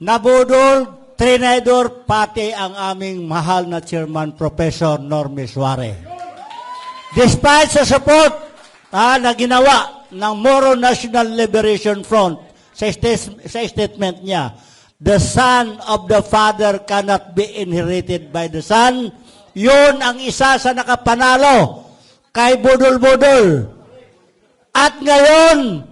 nabudol, trinidor, pati ang aming mahal na chairman, Professor Normie Suarez. Despite sa support na ginawa ng Moro National Liberation Front sa statement niya, the son of the father cannot be inherited by the son. Yun ang isa sa nakapanalo kay Budol-Budol. At ngayon,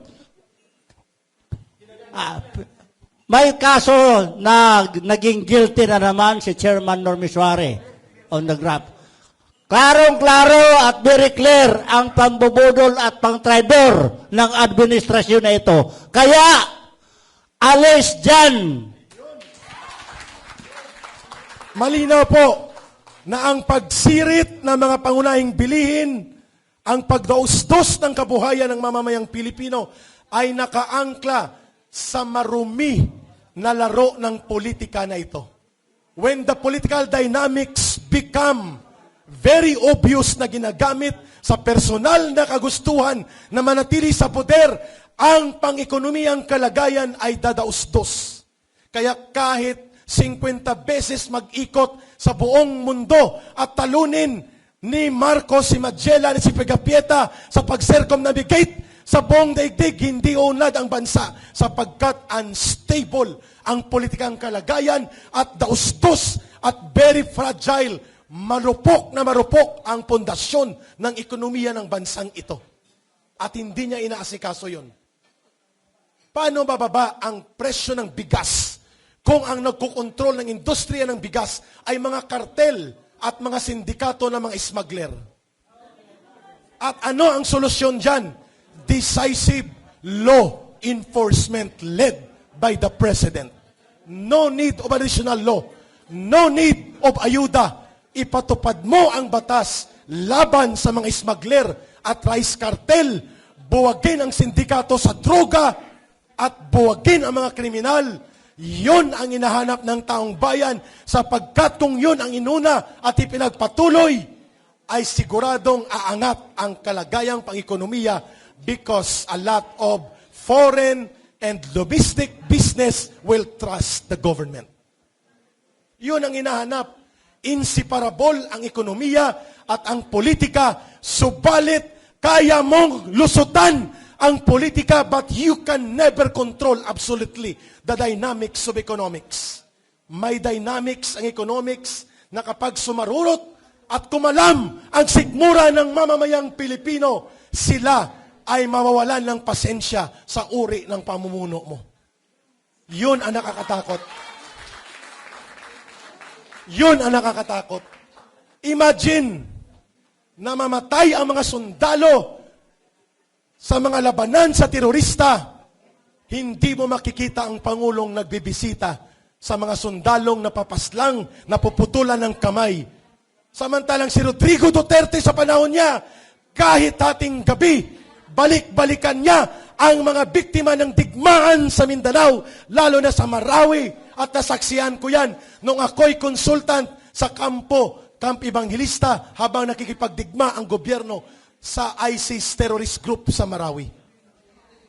may kaso na naging guilty na naman si Chairman Normie Suarez on the graph. Klarong-klaro at very clear ang pambubudol at pang-traidor ng administrasyon na ito. Kaya, alis dyan! Malinaw po na ang pagsirit ng mga pangunahing bilihin, ang pagdausdos ng kabuhayan ng mamamayang Pilipino ay nakaangkla sa marumi na laro ng politika na ito. When the political dynamics become very obvious na ginagamit sa personal na kagustuhan na manatili sa poder, ang pang-ekonomiyang kalagayan ay dadausdos. Kaya kahit 50 beses mag-ikot sa buong mundo at talunin ni Marcos, si Magellan, si Pegapieta sa pag-circumnavigate sa buong daigdig, hindi unlad ang bansa sapagkat unstable ang politikang kalagayan at daustos at very fragile, marupok na marupok ang pundasyon ng ekonomiya ng bansang ito. At hindi niya inaasikaso yun. Paano bababa ang presyo ng bigas kung ang nagkukontrol ng industriya ng bigas ay mga kartel at mga sindikato ng mga smuggler? At ano ang solusyon dyan? Decisive law enforcement led by the President. No need of additional law. No need of ayuda. Ipatupad mo ang batas laban sa mga smuggler at rice cartel. Buwagin ang sindikato sa droga at buwagin ang mga kriminal. Yun ang hinahanap ng taong bayan sapagkat kung yun ang inuna at ipinagpatuloy, ay siguradong aangat ang kalagayang pang-ekonomiya because a lot of foreign and domestic business will trust the government. Yun ang hinahanap. Inseparable ang ekonomiya at ang politika, subalit kaya mong lusutan ang politika but you can never control absolutely the dynamics of economics. May dynamics ang economics na kapag sumarurot at kumalam ang sikmura ng mamamayang Pilipino, sila ay mawawalan ng pasensya sa uri ng pamumuno mo. Yun ang nakakatakot. Yun ang nakakatakot. Imagine na mamatay ang mga sundalo sa mga labanan sa terorista, hindi mo makikita ang Pangulong nagbibisita sa mga sundalong napapaslang, napuputulan ng kamay. Samantalang si Rodrigo Duterte sa panahon niya, kahit ating gabi, balik-balikan niya ang mga biktima ng digmaan sa Mindanao, lalo na sa Marawi, at nasaksihan ko yan nung ako'y consultant sa Camp Evangelista habang nakikipagdigma ang gobyerno sa ISIS terrorist group sa Marawi.